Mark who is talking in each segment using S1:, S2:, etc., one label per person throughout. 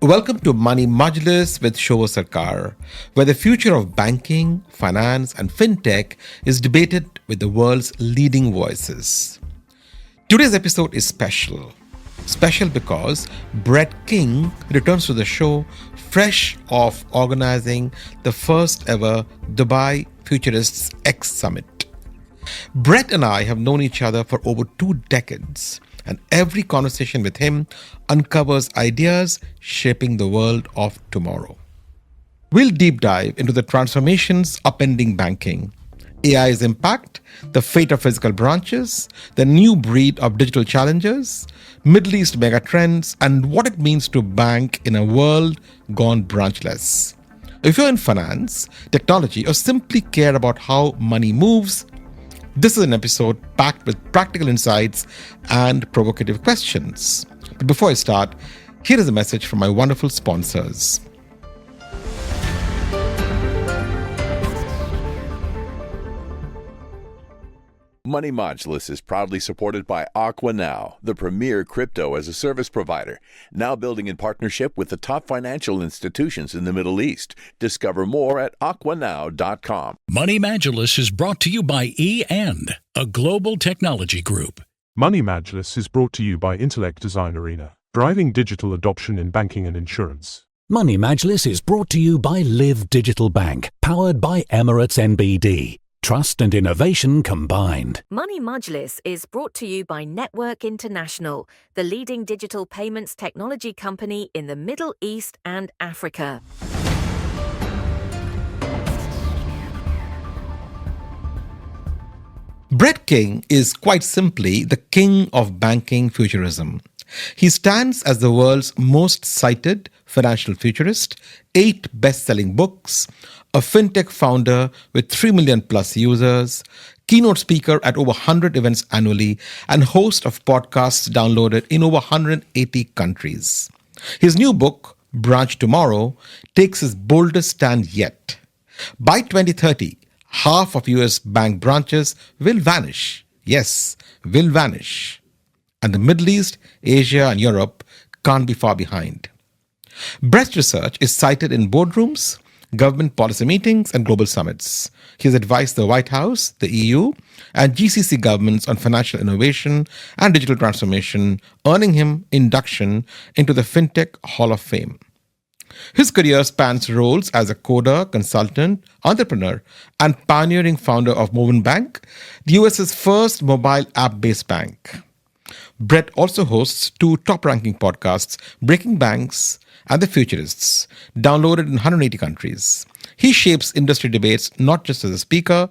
S1: Welcome to Money Majlis with Suvo Sarkar, where the future of banking, finance, and fintech is debated with the world's leading voices. Today's episode is special. Special because Brett King returns to the show fresh off organizing the first ever Dubai Futurists X Summit. Brett and I have known each other for over 2 decades, and every conversation with him uncovers ideas shaping the world of tomorrow. We'll deep dive into the transformations upending banking, AI's impact, the fate of physical branches, the new breed of digital challengers, Middle East megatrends, and what it means to bank in a world gone branchless. If you're in finance, technology, or simply care about how money moves, this is an episode packed with practical insights and provocative questions. But before I start, here is a message from my wonderful sponsors.
S2: Money Majlis is proudly supported by Aqua Now, the premier crypto-as-a-service provider, now building in partnership with the top financial institutions in the Middle East. Discover more at aquanow.com.
S3: Money Majlis is brought to you by E&, a global technology group.
S4: Money Majlis is brought to you by Intellect Design Arena, driving digital adoption in banking and insurance.
S5: Money Majlis is brought to you by Live Digital Bank, powered by Emirates NBD. Trust and innovation combined.
S6: Money Majlis is brought to you by Network International, the leading digital payments technology company in the Middle East and Africa.
S1: Brett King is quite simply the king of banking futurism. He stands as the world's most cited financial futurist, 8 best-selling books, a fintech founder with 3 million plus users, keynote speaker at over 100 events annually, and host of podcasts downloaded in over 180 countries. His new book, Branch Tomorrow, takes his boldest stand yet. By 2030, half of US bank branches will vanish. Yes, will vanish. And the Middle East, Asia, and Europe can't be far behind. Brett's research is cited in boardrooms, government policy meetings, and global summits. He has advised the White House, the EU, and GCC governments on financial innovation and digital transformation, earning him induction into the FinTech Hall of Fame. His career spans roles as a coder, consultant, entrepreneur, and pioneering founder of WeBank, the US's first mobile app-based bank. Brett also hosts 2 top-ranking podcasts, Breaking Banks and The Futurists, downloaded in 180 countries. He shapes industry debates not just as a speaker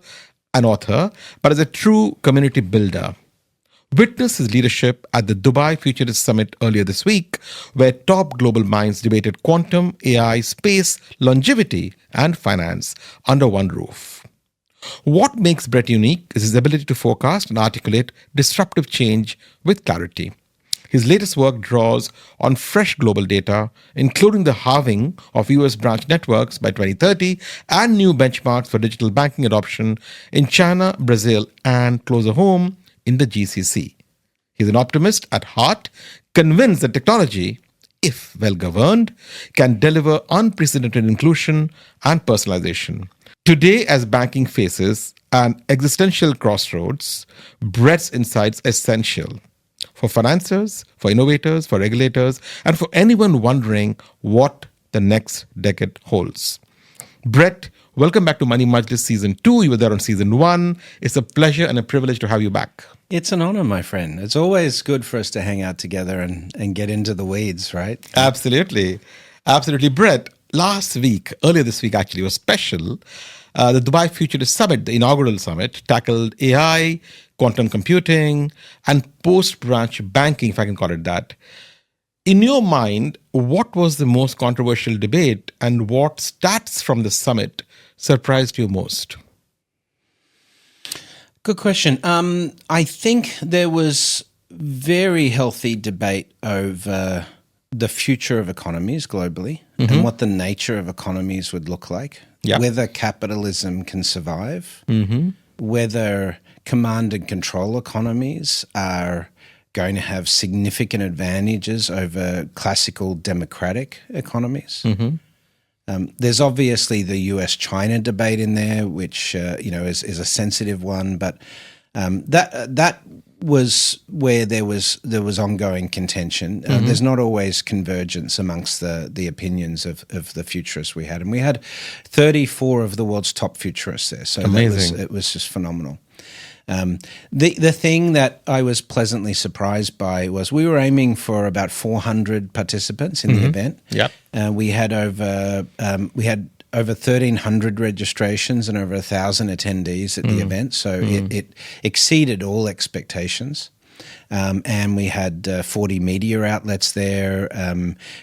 S1: and author, but as a true community builder. Witness his leadership at the Dubai Futurists Summit earlier this week, where top global minds debated quantum, AI, space, longevity, and finance under one roof. What makes Brett unique is his ability to forecast and articulate disruptive change with clarity. His latest work draws on fresh global data, including the halving of US branch networks by 2030 and new benchmarks for digital banking adoption in China, Brazil, and closer home in the GCC. He's an optimist at heart, convinced that technology, if well governed, can deliver unprecedented inclusion and personalization. Today, as banking faces an existential crossroads, Brett's insights are essential for financiers, for innovators, for regulators, and for anyone wondering what the next decade holds. Brett, welcome back to Money Majlis Season 2. You were there on Season 1. It's a pleasure and a privilege to have you back.
S7: It's an honor, my friend. It's always good for us to hang out together and get into the weeds, right?
S1: Absolutely. Absolutely. Brett, earlier this week actually, was special. The Dubai Futurists Summit, the inaugural summit, tackled AI, quantum computing, and post-branch banking, if I can call it that. In your mind, what was the most controversial debate and what stats from the summit surprised you most?
S7: Good question. I think there was very healthy debate over the future of economies globally and what the nature of economies would look like, whether capitalism can survive, whether command and control economies are going to have significant advantages over classical democratic economies. There's obviously the US-China debate in there, which is a sensitive one, but that was where there was ongoing contention. There's not always convergence amongst the opinions of the futurists we had, and we had 34 of the world's top futurists there. So
S1: amazing.
S7: It was just phenomenal. The thing that I was pleasantly surprised by was we were aiming for about 400 participants in the event.
S1: Yep.
S7: We had over 1,300 registrations and over 1,000 attendees at the event, so it exceeded all expectations. And we had 40 media outlets there.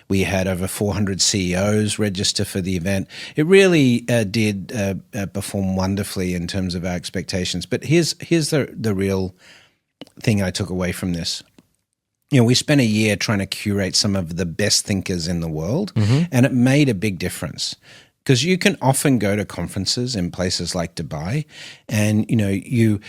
S7: We had over 400 CEOs register for the event. It really did perform wonderfully in terms of our expectations. But here's the real thing I took away from this. We spent a year trying to curate some of the best thinkers in the world, and it made a big difference. Because you can often go to conferences in places like Dubai, and you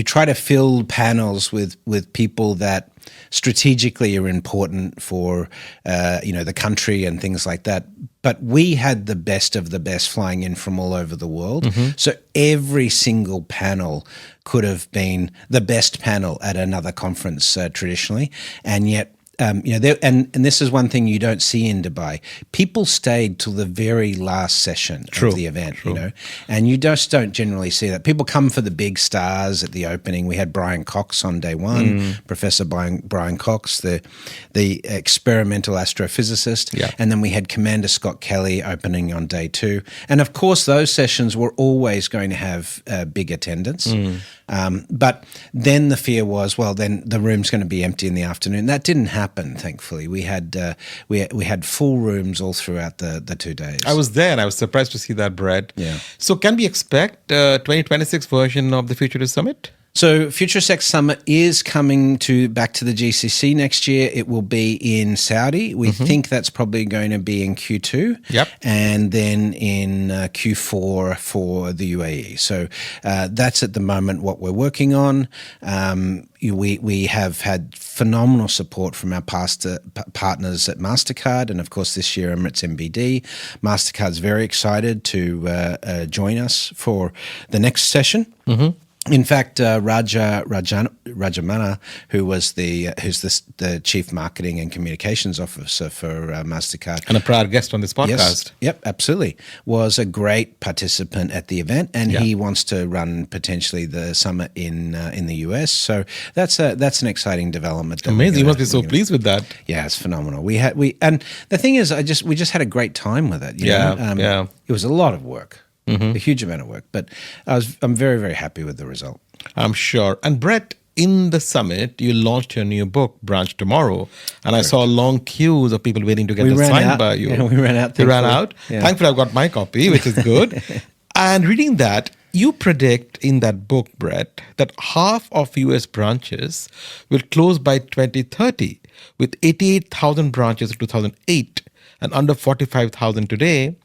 S7: try to fill panels with people that strategically are important for the country and things like that. But we had the best of the best flying in from all over the world, so every single panel could have been the best panel at another conference traditionally, and yet. And this is one thing you don't see in Dubai. People stayed till the very last session of the event, and you just don't generally see that. People come for the big stars at the opening. We had Brian Cox on day one, Professor Brian Cox, the experimental astrophysicist, and then we had Commander Scott Kelly opening on day two. And of course, those sessions were always going to have big attendance. But then the fear was, well, then the room's going to be empty in the afternoon. That didn't happen, thankfully. We had full rooms all throughout the 2 days.
S1: I was there and I was surprised to see that, Brett.
S7: Yeah.
S1: So can we expect a 2026 version of the Futurist Summit?
S7: So Futurists X Summit is coming back to the GCC next year. It will be in Saudi. We think that's probably going to be in Q2.
S1: Yep.
S7: And then in Q4 for the UAE. So that's at the moment what we're working on. We have had phenomenal support from our partners at MasterCard, and of course this year Emirates MBD. MasterCard's very excited to join us for the next session. In fact, Rajamana, who's the chief marketing and communications officer for MasterCard,
S1: And a prior guest on this podcast.
S7: Yes, yep, absolutely, was a great participant at the event, and he wants to run potentially the summit in the US. So that's an exciting development.
S1: Amazing! You must be so pleased with that.
S7: Yeah, it's phenomenal. And the thing is, we just had a great time with it. You know? It was a lot of work. A huge amount of work, but I'm very, very happy with the result.
S1: I'm sure. And Brett, in the summit, you launched your new book, Branch Tomorrow, and I saw long queues of people waiting to get it signed by you.
S7: Yeah, we ran out.
S1: You ran out? Yeah. Thankfully, I've got my copy, which is good. And reading that, you predict in that book, Brett, that half of US branches will close by 2030, with 88,000 branches in 2008 and under 45,000 today.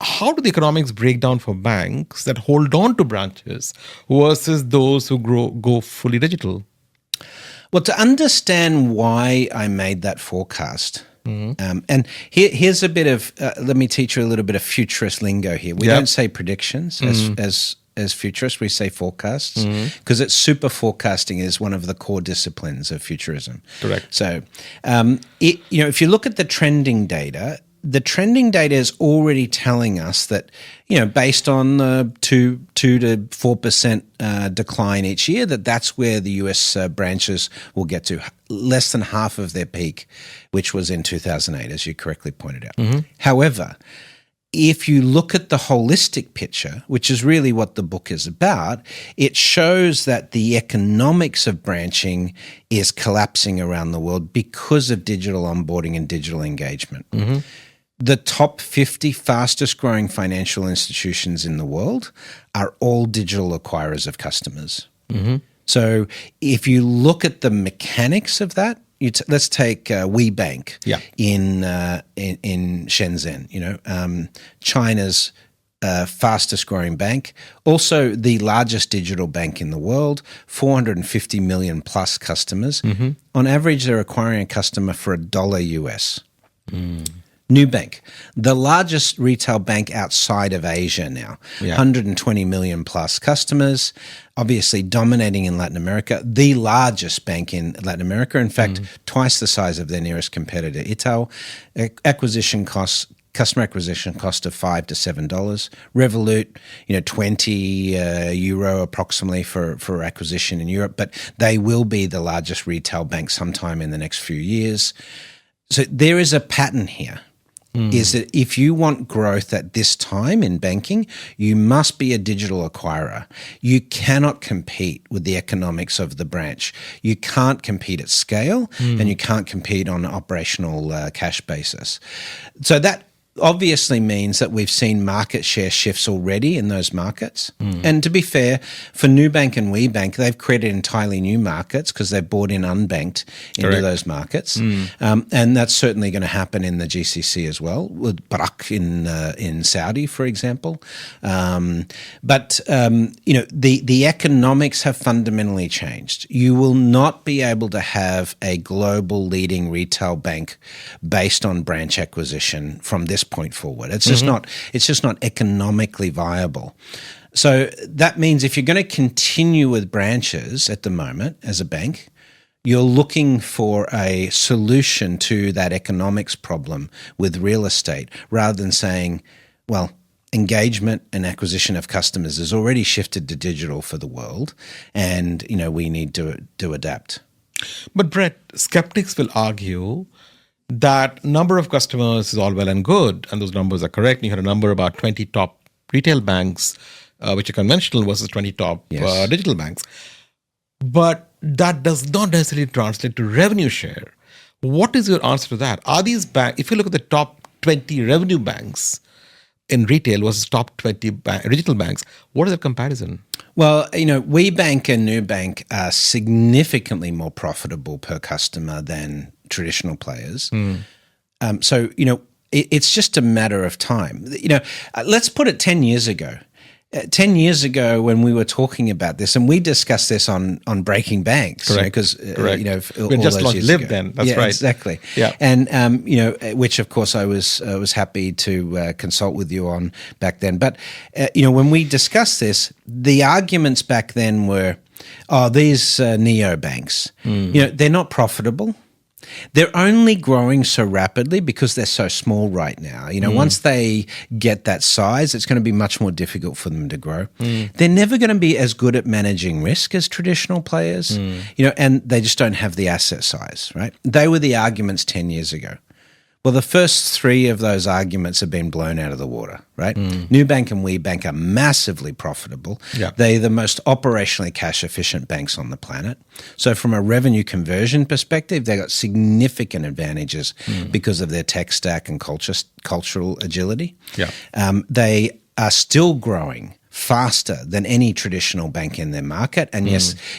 S1: How do the economics break down for banks that hold on to branches versus those who go fully digital?
S7: Well, to understand why I made that forecast, and here's a bit of, let me teach you a little bit of futurist lingo here. We don't say predictions as futurists, we say forecasts, because it's super forecasting is one of the core disciplines of futurism.
S1: Correct.
S7: So, if you look at the trending data is already telling us that, based on the 2 to 4% decline each year, that's where the US branches will get to, less than half of their peak, which was in 2008, as you correctly pointed out. However, if you look at the holistic picture, which is really what the book is about, it shows that the economics of branching is collapsing around the world because of digital onboarding and digital engagement. The top 50 fastest growing financial institutions in the world are all digital acquirers of customers. So if you look at the mechanics of that, let's take WeBank in Shenzhen, China's fastest growing bank, also the largest digital bank in the world, 450 million plus customers. On average, they're acquiring a customer for $1 US. Nubank, the largest retail bank outside of Asia now, 120 million plus customers, obviously dominating in Latin America, the largest bank in Latin America, in fact, twice the size of their nearest competitor, Itaú. Customer acquisition cost of $5 to $7. Revolut, 20 euro approximately for acquisition in Europe, but they will be the largest retail bank sometime in the next few years. So there is a pattern here. Is that if you want growth at this time in banking, you must be a digital acquirer. You cannot compete with the economics of the branch. You can't compete at scale, and you can't compete on an operational cash basis. So that obviously means that we've seen market share shifts already in those markets. And to be fair, for Nubank and WeBank, they've created entirely new markets because they've bought in unbanked into those markets. And that's certainly going to happen in the GCC as well, with Barak in Saudi, for example. But the economics have fundamentally changed. You will not be able to have a global leading retail bank based on branch acquisition from this point forward. It's just not economically viable. So that means if you're going to continue with branches at the moment as a bank, you're looking for a solution to that economics problem with real estate rather than saying, well, engagement and acquisition of customers has already shifted to digital for the world, and we need to adapt.
S1: But Brett, skeptics will argue that number of customers is all well and good, and those numbers are correct. You had a number about 20 top retail banks, which are conventional, versus 20 top digital banks. But that does not necessarily translate to revenue share. What is your answer to that? Are these banks, if you look at the top 20 revenue banks in retail versus top 20 digital banks, what is the comparison?
S7: Well, WeBank and Nubank are significantly more profitable per customer than traditional players. So, it's just a matter of time. Let's put it 10 years ago. 10 years ago when we were talking about this, and we discussed this on Breaking Banks.
S1: Correct.
S7: Because,
S1: we just lived then. That's right.
S7: Exactly.
S1: Yeah.
S7: And, which of course I was happy to consult with you on back then. But, when we discussed this, the arguments back then were, these neobanks, they're not profitable. They're only growing so rapidly because they're so small right now. Once they get that size, it's going to be much more difficult for them to grow. They're never going to be as good at managing risk as traditional players, and they just don't have the asset size, right? They were the arguments 10 years ago. Well, the first three of those arguments have been blown out of the water, right? Nubank and WeBank are massively profitable.
S1: Yeah.
S7: They're the most operationally cash-efficient banks on the planet. So from a revenue conversion perspective, they've got significant advantages because of their tech stack and cultural agility.
S1: Yeah.
S7: They are still growing faster than any traditional bank in their market, and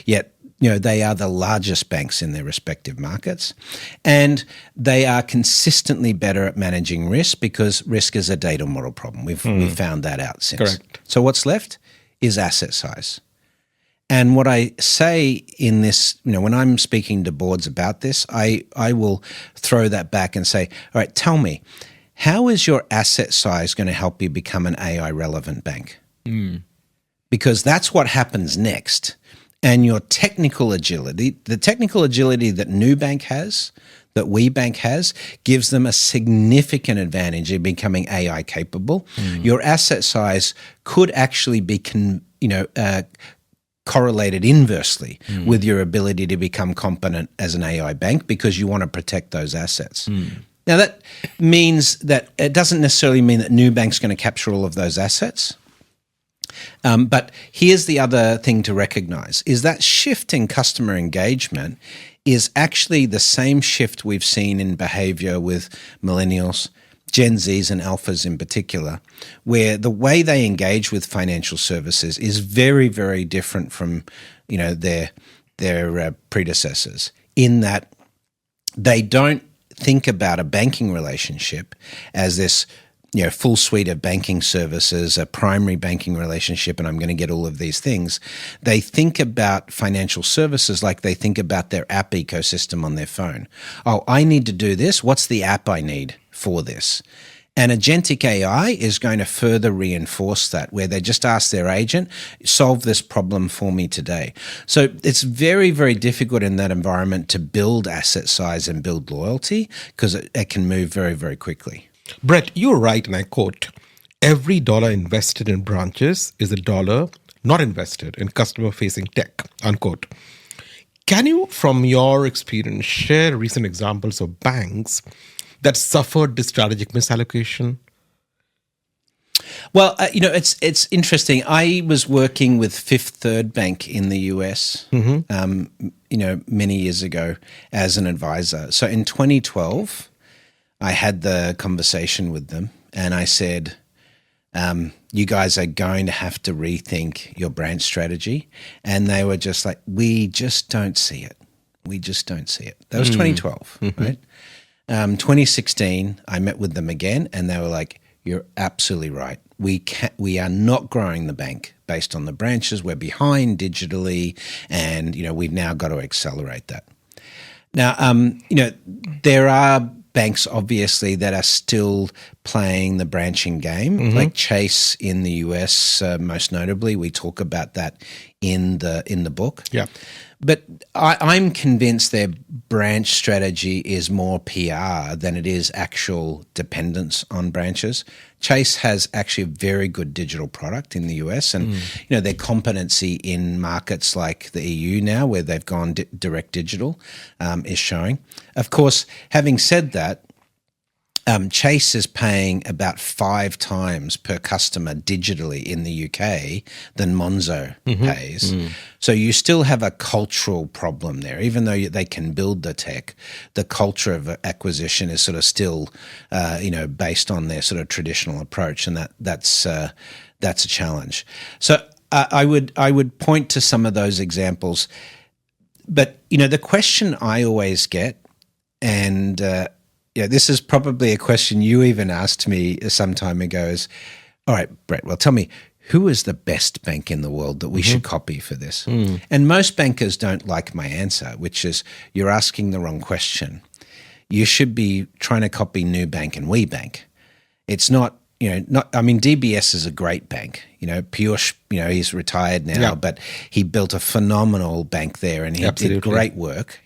S7: yet they are the largest banks in their respective markets, and they are consistently better at managing risk because risk is a data model problem. We've found that out since.
S1: Correct.
S7: So what's left is asset size. And what I say in this, when I'm speaking to boards about this, I will throw that back and say, all right, tell me, how is your asset size going to help you become an AI relevant bank? Because that's what happens next. And your technical agility, the technical agility that Nubank has, that WeBank has, gives them a significant advantage in becoming AI capable. Your asset size could actually be, correlated inversely with your ability to become competent as an AI bank because you want to protect those assets. Now, that means that it doesn't necessarily mean that Nubank's going to capture all of those assets. But here's the other thing to recognize, is that shift in customer engagement is actually the same shift we've seen in behavior with millennials, Gen Zs and alphas in particular, where the way they engage with financial services is very, very different from, their predecessors, in that they don't think about a banking relationship as this full suite of banking services, a primary banking relationship, and I'm going to get all of these things. They think about financial services like they think about their app ecosystem on their phone. Oh, I need to do this. What's the app I need for this? And agentic AI is going to further reinforce that, where they just ask their agent, solve this problem for me today. So it's very, very difficult in that environment to build asset size and build loyalty because it can move very, very quickly.
S1: Brett, you're right, and I quote, every dollar invested in branches is a dollar not invested in customer-facing tech, unquote. Can you, from your experience, share recent examples of banks that suffered this strategic misallocation?
S7: Well, it's interesting. I was working with Fifth Third Bank in the US, many years ago as an advisor. So in 2012, I had the conversation with them and I said, you guys are going to have to rethink your branch strategy. And they were just like, we just don't see it. We just don't see it. That was 2012, right? 2016, I met with them again and they were like, you're absolutely right. We are not growing the bank based on the branches. We're behind digitally and, we've now got to accelerate that. Now, there are banks obviously that are still playing the branching game, like Chase in the US, most notably. We talk about that in the book.
S1: Yeah.
S7: But I'm convinced their branch strategy is more PR than it is actual dependence on branches. Chase has actually a very good digital product in the US, and their competency in markets like the EU now, where they've gone direct digital, is showing. Of course, having said that, Chase is paying about 5 times per customer digitally in the UK than Monzo pays. So you still have a cultural problem there. Even though they can build the tech, the culture of acquisition is sort of still, based on their sort of traditional approach, and that's a challenge. So I would point to some of those examples. But, the question I always get, and this is probably a question you even asked me some time ago is, all right, Brett, well, tell me, who is the best bank in the world that we should copy for this? And most bankers don't like my answer, which is you're asking the wrong question. You should be trying to copy Nubank and WeBank. It's not, DBS is a great bank. Piyush, he's retired now, but he built a phenomenal bank there and he did great work.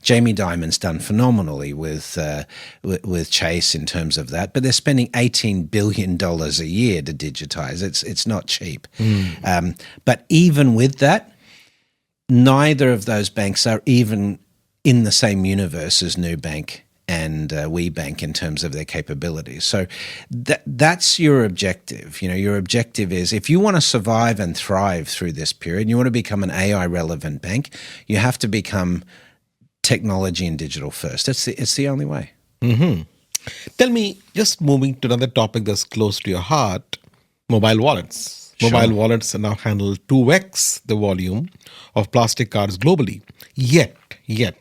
S7: Jamie Dimon's done phenomenally with Chase in terms of that, but they're spending $18 billion a year to digitize. It's not cheap. But even with that, neither of those banks are even in the same universe as Nubank and WeBank in terms of their capabilities. So that's your objective. Your objective is if you want to survive and thrive through this period, you want to become an AI relevant bank, you have to become technology and digital first. It's the only way.
S1: Tell me, just moving to another topic that's close to your heart, mobile wallets.
S7: Sure.
S1: Mobile wallets now handle 2x the volume of plastic cards globally. Yet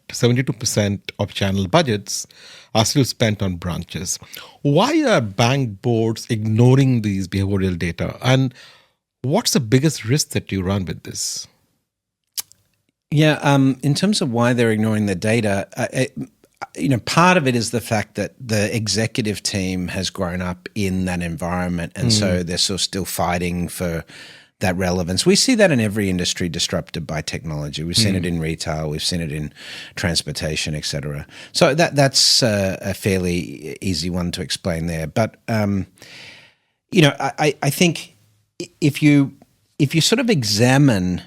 S1: 72% of channel budgets are still spent on branches. Why are bank boards ignoring these behavioral data? And what's the biggest risk that you run with this?
S7: Yeah, in terms of why they're ignoring the data, part of it is the fact that the executive team has grown up in that environment, and so they're sort of still fighting for that relevance. We see that in every industry disrupted by technology. We've seen it in retail, we've seen it in transportation, etc. So that's a fairly easy one to explain there. But I think if you sort of examine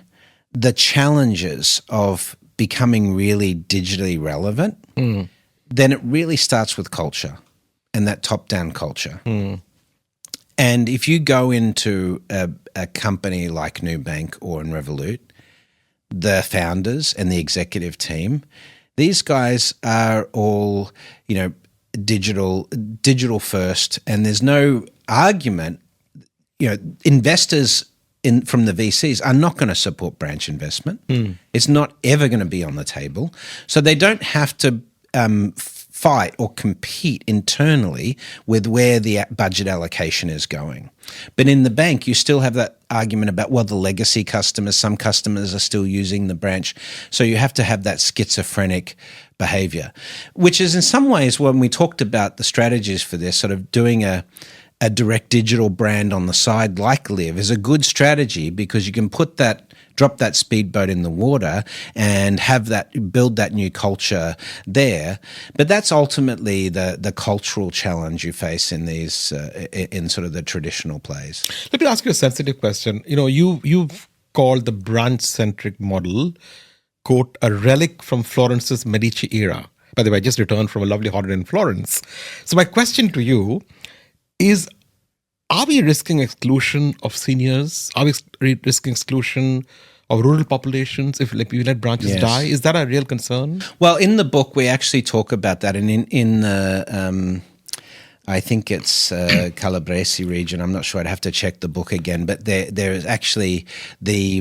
S7: the challenges of becoming really digitally relevant, then it really starts with culture and that top-down culture. And if you go into a company like Nubank or in Revolut, the founders and the executive team, these guys are all, digital first, and there's no argument. Investors from the VCs are not going to support branch investment. It's not ever going to be on the table. So they don't have to fight or compete internally with where the budget allocation is going. But in the bank, you still have that argument about, well, the legacy customers, some customers are still using the branch. So you have to have that schizophrenic behavior, which is in some ways when we talked about the strategies for this, sort of doing a direct digital brand on the side like Live is a good strategy because you can drop that speedboat in the water and build that new culture there. But that's ultimately the cultural challenge you face in these in sort of the traditional plays.
S1: Let me ask you a sensitive question. You've called the branch-centric model, quote, a relic from Florence's Medici era. By the way, I just returned from a lovely holiday in Florence. So my question to you is, are we risking exclusion of seniors? Are we risking exclusion of rural populations if we let branches die? Is that a real concern?
S7: Well, in the book, we actually talk about that. And in the, I think it's Calabrese region. I'm not sure. I'd have to check the book again. But there is actually the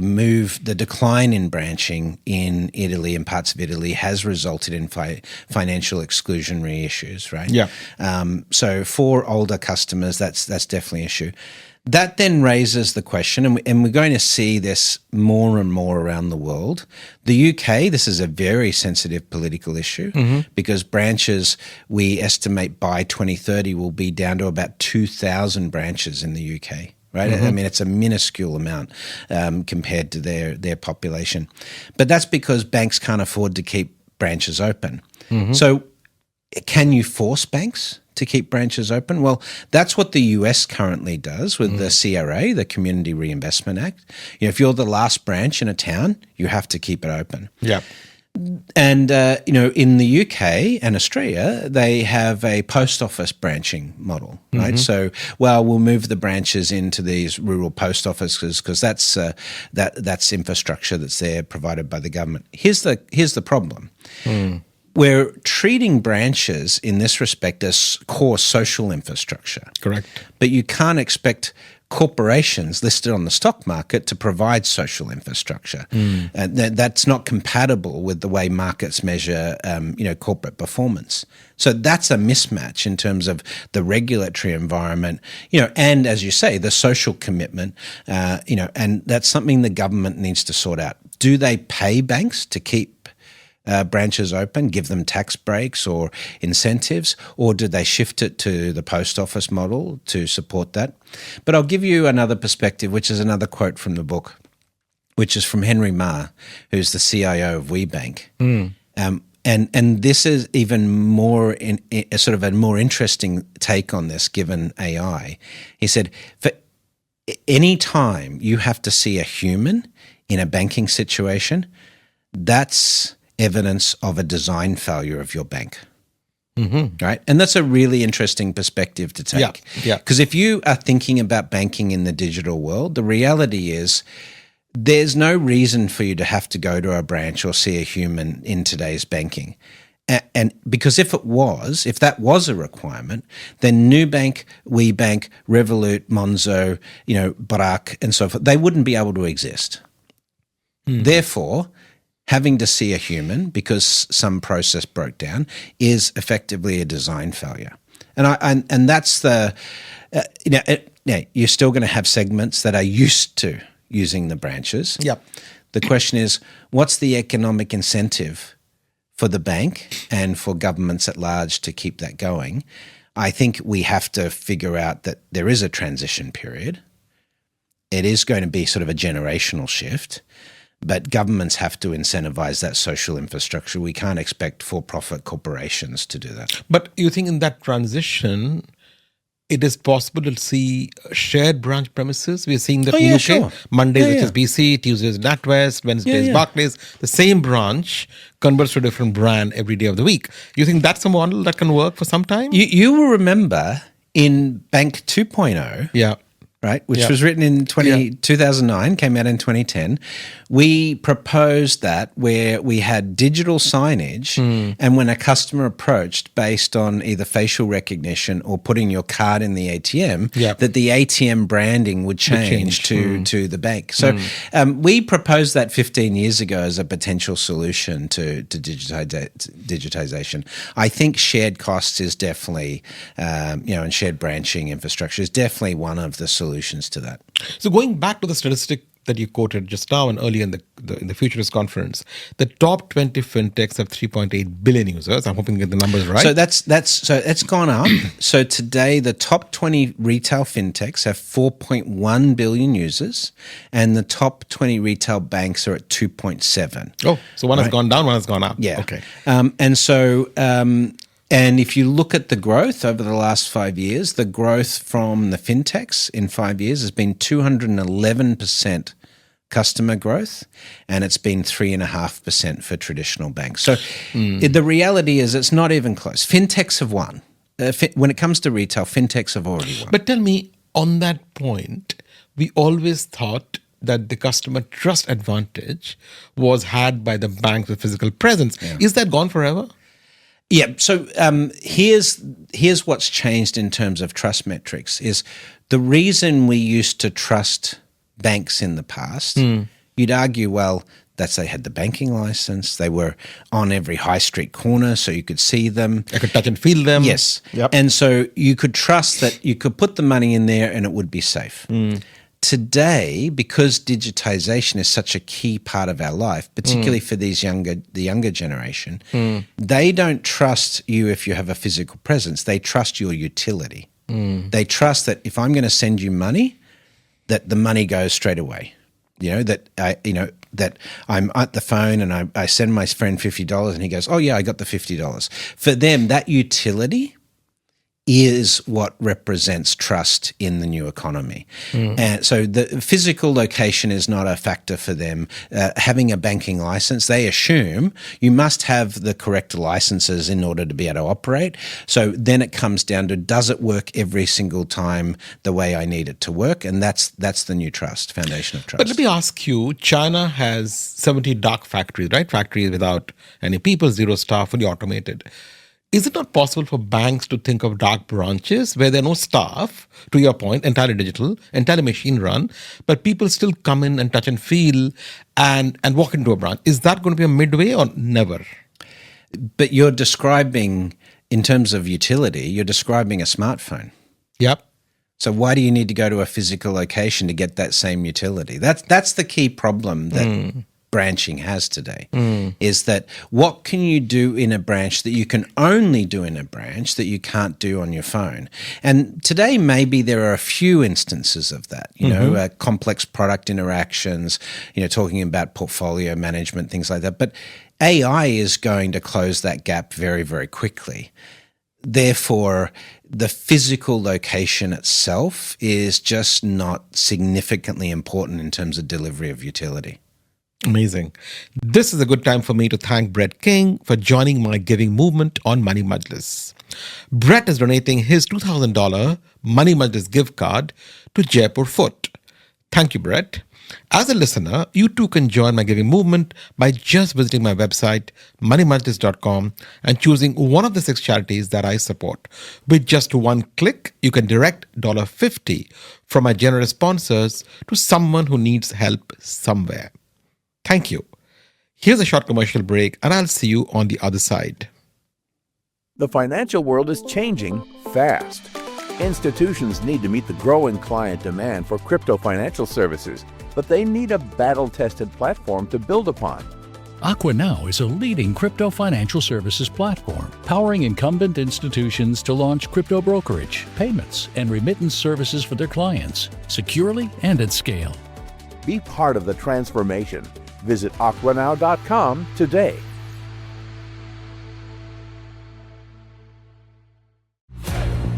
S7: decline in branching in Italy and parts of Italy has resulted in financial exclusionary issues, right?
S1: Yeah.
S7: So for older customers, that's definitely an issue. That then raises the question, and we're going to see this more and more around the world. The UK, this is a very sensitive political issue because branches, we estimate by 2030 will be down to about 2,000 branches in the UK. Right? I mean, it's a minuscule amount compared to their population. But that's because banks can't afford to keep branches open. So can you force banks to keep branches open? Well, that's what the US currently does with the CRA, the Community Reinvestment Act. If you're the last branch in a town, you have to keep it open.
S1: Yeah.
S7: And, in the UK and Australia, they have a post office branching model, right? So, we'll move the branches into these rural post offices because that's infrastructure that's there provided by the government. Here's the problem. We're treating branches in this respect as core social infrastructure.
S1: Correct.
S7: But you can't expect corporations listed on the stock market to provide social infrastructure. And that's not compatible with the way markets measure, corporate performance. So that's a mismatch in terms of the regulatory environment, and as you say, the social commitment, and that's something the government needs to sort out. Do they pay banks to keep branches open, give them tax breaks or incentives, or do they shift it to the post office model to support that? But I'll give you another perspective, which is another quote from the book, which is from Henry Ma, who's the CIO of WeBank. And this is even more sort of a more interesting take on this, given AI. He said, for any time you have to see a human in a banking situation, that's evidence of a design failure of your bank. Right? And that's a really interesting perspective to take.
S1: Yeah.
S7: Because if you are thinking about banking in the digital world, the reality is there's no reason for you to have to go to a branch or see a human in today's banking. And because if that was a requirement, then Nubank, WeBank, Revolut, Monzo, Barak, and so forth, they wouldn't be able to exist. Therefore, having to see a human because some process broke down is effectively a design failure. And that's the, you're still going to have segments that are used to using the branches.
S1: Yep.
S7: The question is, what's the economic incentive for the bank and for governments at large to keep that going? I think we have to figure out that there is a transition period. It is going to be sort of a generational shift. But governments have to incentivize that social infrastructure. We can't expect for-profit corporations to do that.
S1: But you think in that transition, it is possible to see shared branch premises? We're seeing that in the UK.
S7: Sure.
S1: Mondays, which is BC, Tuesdays, NatWest, Wednesdays, Barclays. The same branch converts to a different brand every day of the week. You think that's a model that can work for some time?
S7: You will remember in Bank 2.0, right, which was written in 2009, came out in 2010, we proposed that where we had digital signage, and when a customer approached based on either facial recognition or putting your card in the ATM, that the ATM branding would change to the bank. So we proposed that 15 years ago as a potential solution to digitization. I think shared costs is definitely, and shared branching infrastructure is definitely one of the solutions to that.
S1: So going back to the statistic that you quoted just now and earlier in the Futurist conference, the top 20 fintechs have 3.8 billion users. I'm hoping you get the numbers right.
S7: So it's gone up. So today the top 20 retail fintechs have 4.1 billion users, and the top 20 retail banks are at 2.7.
S1: Oh, so one has gone down, one has gone up.
S7: Yeah.
S1: Okay.
S7: And if you look at the growth over the last 5 years, the growth from the fintechs in 5 years has been 211% customer growth, and it's been 3.5% for traditional banks. So the reality is it's not even close. Fintechs have won. When it comes to retail, fintechs have already won.
S1: But tell me, on that point, we always thought that the customer trust advantage was had by the banks with physical presence. Yeah. Is that gone forever?
S7: Yeah. So here's what's changed in terms of trust metrics is the reason we used to trust banks in the past, you'd argue, well, that's they had the banking license. They were on every high street corner, so you could see them.
S1: I could touch and feel them.
S7: Yes. Yep. And so you could trust that you could put the money in there and it would be safe. Today, because digitization is such a key part of our life, particularly for the younger generation, they don't trust you if you have a physical presence. They trust your utility. They trust that if I'm going to send you money, that the money goes straight away. That I'm at the phone and I send my friend $50 and he goes, oh yeah, I got the $50. For them, that utility is what represents trust in the new economy. And so the physical location is not a factor for them. Having a banking license, they assume you must have the correct licenses in order to be able to operate. So then it comes down to, does it work every single time the way I need it to work? And that's the new trust, foundation of trust.
S1: But let me ask you, China has 70 dark factories, right? Factories without any people, zero staff, fully automated. Is it not possible for banks to think of dark branches where there are no staff, to your point, entirely digital, entirely machine run, but people still come in and touch and feel and walk into a branch? Is that going to be a midway or never?
S7: But you're describing, in terms of utility, you're describing a smartphone.
S1: Yep.
S7: So why do you need to go to a physical location to get that same utility? That's the key problem that branching has today, is that what can you do in a branch that you can only do in a branch that you can't do on your phone? And today maybe there are a few instances of that, complex product interactions, talking about portfolio management, things like that. But AI is going to close that gap very, very quickly. Therefore, the physical location itself is just not significantly important in terms of delivery of utility.
S1: Amazing. This is a good time for me to thank Brett King for joining my giving movement on Money Majlis. Brett is donating his $2,000 Money Majlis gift card to Jaipur Foot. Thank you, Brett. As a listener, you too can join my giving movement by just visiting my website, moneymajlis.com, and choosing one of the 6 charities that I support. With just one click, you can direct $50 from my generous sponsors to someone who needs help somewhere. Thank you. Here's a short commercial break, and I'll see you on the other side.
S2: The financial world is changing fast. Institutions need to meet the growing client demand for crypto financial services, but they need a battle-tested platform to build upon.
S3: AquaNow is a leading crypto financial services platform, powering incumbent institutions to launch crypto brokerage, payments, and remittance services for their clients, securely and at scale.
S2: Be part of the transformation. Visit aquanow.com today.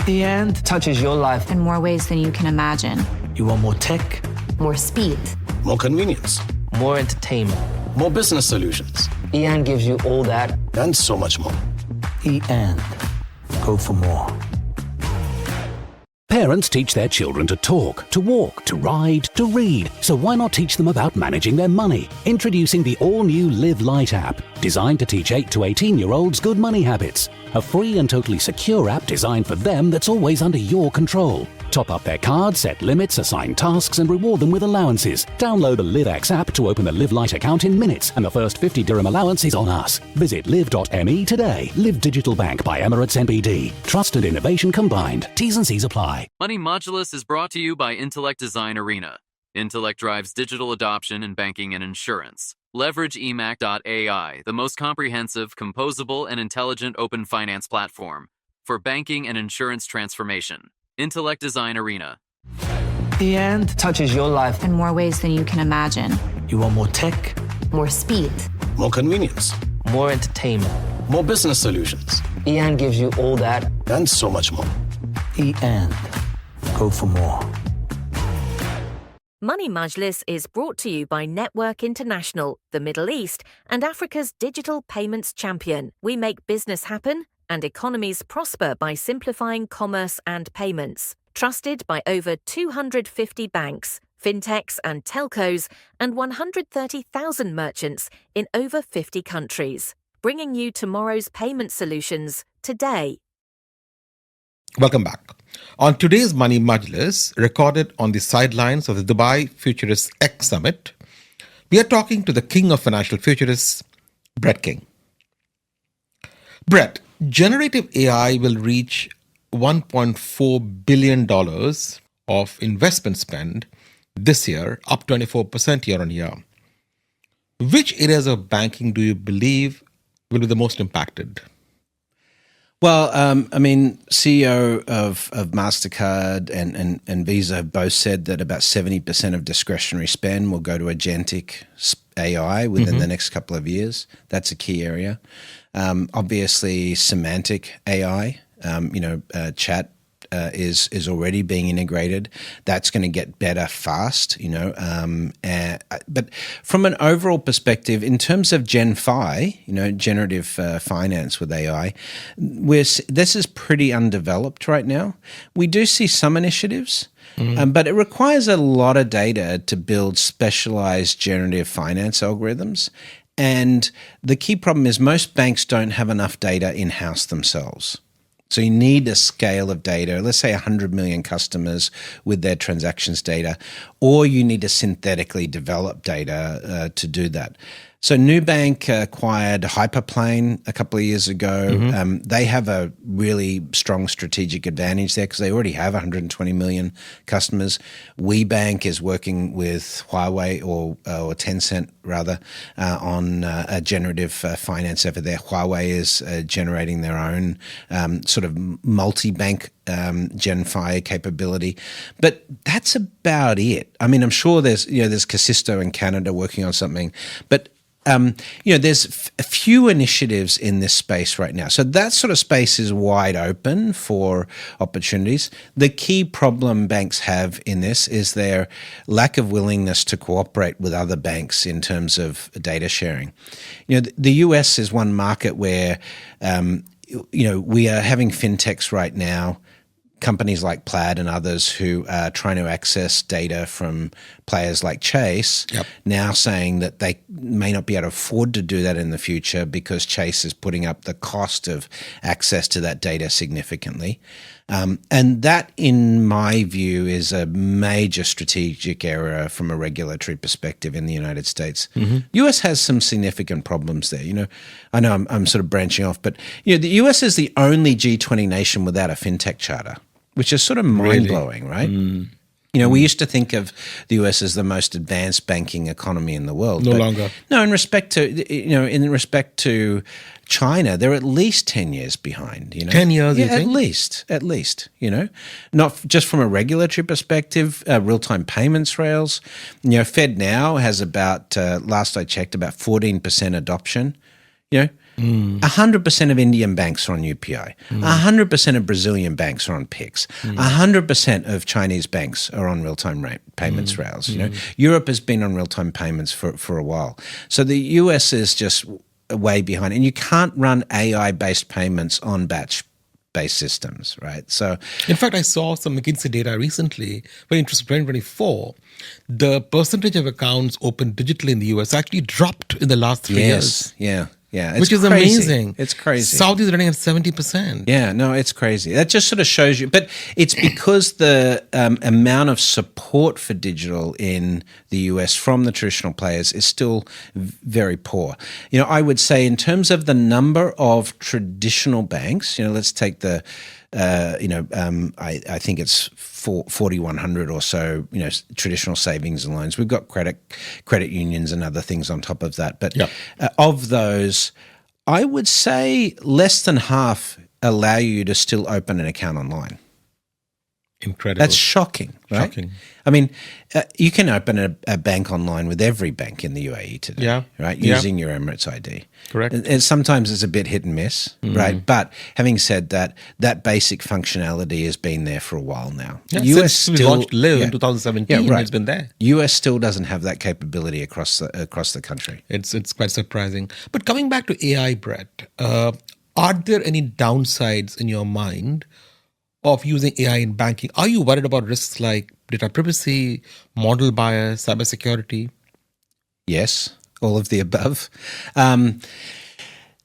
S8: The end touches your life
S9: in more ways than you can imagine.
S8: You want more tech,
S9: more speed,
S8: more convenience,
S10: more entertainment,
S8: more business solutions.
S10: E&, gives you all that
S8: and so much more. E&, go for more.
S5: Parents teach their children to talk, to walk, to ride, to read. So why not teach them about managing their money? Introducing the all-new Live Light app, designed to teach 8 to 18-year-olds good money habits. A free and totally secure app designed for them that's always under your control. Top up their cards, set limits, assign tasks, and reward them with allowances. Download the LiveX app to open a Live Light account in minutes, and the first 50 dirham allowance is on us. Visit live.me today. Live Digital Bank by Emirates NBD. Trust and innovation combined. T's and C's apply.
S11: Money Majlis is brought to you by Intellect Design Arena. Intellect drives digital adoption in banking and insurance. Leverage emac.ai, the most comprehensive, composable, and intelligent open finance platform for banking and insurance transformation. Intellect Design Arena.
S10: The end touches your life.
S9: In more ways than you can imagine.
S8: You want more tech,
S9: More speed.
S8: more convenience,
S10: More entertainment.
S8: more business solutions,
S10: And gives you all that.
S8: and so much more. And go for more.
S6: Money Majlis is brought to you by Network International, the Middle East, and Africa's digital payments champion. We make business happen and economies prosper by simplifying commerce and payments. Trusted by over 250 banks, fintechs and telcos, and 130,000 merchants in over 50 countries. Bringing you tomorrow's payment solutions today.
S1: Welcome back. On today's Money Majlis, recorded on the sidelines of the Dubai Futurists X Summit, we are talking to the king of financial futurists, Brett King. Brett, generative AI will reach $1.4 billion of investment spend this year, up 24% year on year. Which areas of banking do you believe will be the most impacted?
S7: Well, CEO of MasterCard and Visa have both said that about 70% of discretionary spend will go to agentic AI within the next couple of years. That's a key area. Obviously, semantic AI, chat is already being integrated. That's going to get better fast, but from an overall perspective, in terms of Gen Fi, generative finance with AI, this is pretty undeveloped right now. We do see some initiatives, but it requires a lot of data to build specialized generative finance algorithms. And the key problem is most banks don't have enough data in-house themselves. So you need a scale of data, let's say 100 million customers with their transactions data, or you need to synthetically develop data to do that. So Nubank acquired Hyperplane a couple of years ago. They have a really strong strategic advantage there because they already have 120 million customers. WeBank is working with Huawei or Tencent rather on a generative finance over there. Huawei is generating their own sort of multi-bank Gen Fi capability, but that's about it. I mean, I'm sure there's Casisto in Canada working on something, but there's a few initiatives in this space right now. So that sort of space is wide open for opportunities. The key problem banks have in this is their lack of willingness to cooperate with other banks in terms of data sharing. The US is one market where, we are having fintechs right now, companies like Plaid and others who are trying to access data from players like Chase, now saying that they may not be able to afford to do that in the future because Chase is putting up the cost of access to that data significantly. And that, in my view, is a major strategic error from a regulatory perspective in the United States. US has some significant problems there. I know I'm sort of branching off, but the US is the only G20 nation without a fintech charter, which is sort of mind-blowing, right? We used to think of the US as the most advanced banking economy in the world.
S1: No longer.
S7: No, in respect to China, they're at least 10 years behind.
S1: 10 years, you think?
S7: At least. Not just from a regulatory perspective, real-time payments rails. FedNow has about, last I checked, about 14% adoption. 100% of Indian banks are on UPI. 100% of Brazilian banks are on PIX. 100% of Chinese banks are on real-time payments rails. Europe has been on real-time payments for a while. So the US is just way behind. And you can't run AI-based payments on batch based systems, right? So,
S1: in fact, I saw some McKinsey data recently, very interesting, 2024. The percentage of accounts opened digitally in the US actually dropped in the last 3 years.
S7: Yeah.
S1: Which is
S7: crazy.
S1: amazing.
S7: It's crazy.
S1: Saudi is running at 70%.
S7: Yeah, no, it's crazy. That just sort of shows you. But it's because the amount of support for digital in the US from the traditional players is still very poor. I would say in terms of the number of traditional banks, let's take the, I think it's 4,100 or so, traditional savings and loans. We've got credit unions and other things on top of that. But of those, I would say less than half allow you to still open an account online.
S1: Incredible.
S7: That's shocking, right?
S1: Shocking.
S7: I mean, you can open a bank online with every bank in the UAE today, right? Using your Emirates ID.
S1: Correct.
S7: And sometimes it's a bit hit and miss, right? But having said that, that basic functionality has been there for a while now.
S1: US since we launched Live in 2017, it's been there.
S7: US still doesn't have that capability across the country.
S1: It's quite surprising. But coming back to AI, Brett, are there any downsides in your mind of using AI in banking? Are you worried about risks like data privacy, model bias, cybersecurity?
S7: Yes, all of the above.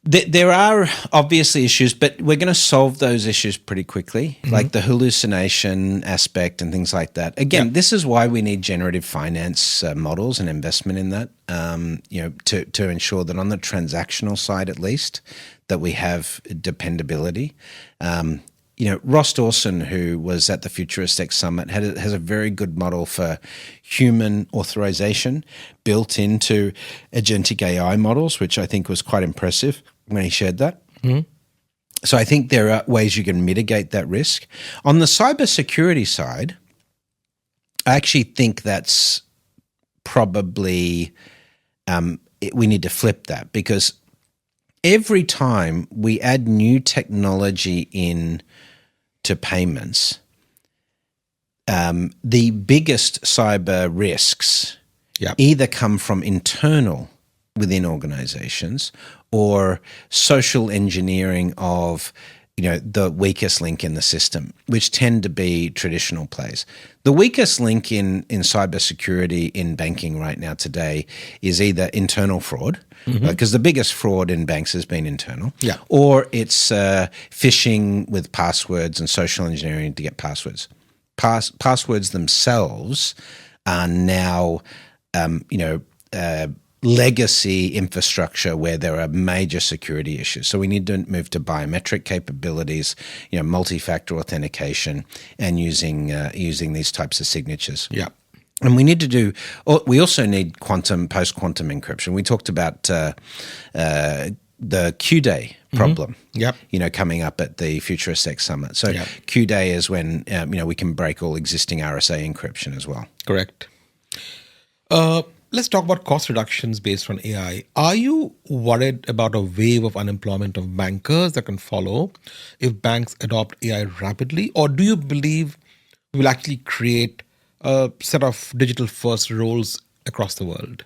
S7: There are obviously issues, but we're going to solve those issues pretty quickly, like the hallucination aspect and things like that. Again, this is why we need generative finance models and investment in that, to ensure that on the transactional side, at least, that we have dependability. Ross Dawson, who was at the Futurists X Summit, has a very good model for human authorization built into agentic AI models, which I think was quite impressive when he shared that. So I think there are ways you can mitigate that risk. On the cybersecurity side, I actually think that's probably we need to flip that, because every time we add new technology in to payments, the biggest cyber risks either come from internal within organizations or social engineering of the weakest link in the system, which tend to be traditional plays. The weakest link in cybersecurity in banking right now today is either internal fraud, because the biggest fraud in banks has been internal, or it's phishing with passwords and social engineering to get passwords. Passwords themselves are now, legacy infrastructure where there are major security issues. So we need to move to biometric capabilities, multi-factor authentication, and using these types of signatures. And we need to do. We also need post-quantum encryption. We talked about the Q-Day problem. Coming up at the Futurists X Summit. So Q-Day is when we can break all existing RSA encryption as well.
S1: Correct. Let's talk about cost reductions based on AI. Are you worried about a wave of unemployment of bankers that can follow if banks adopt AI rapidly? Or do you believe we will actually create a set of digital first roles across the world?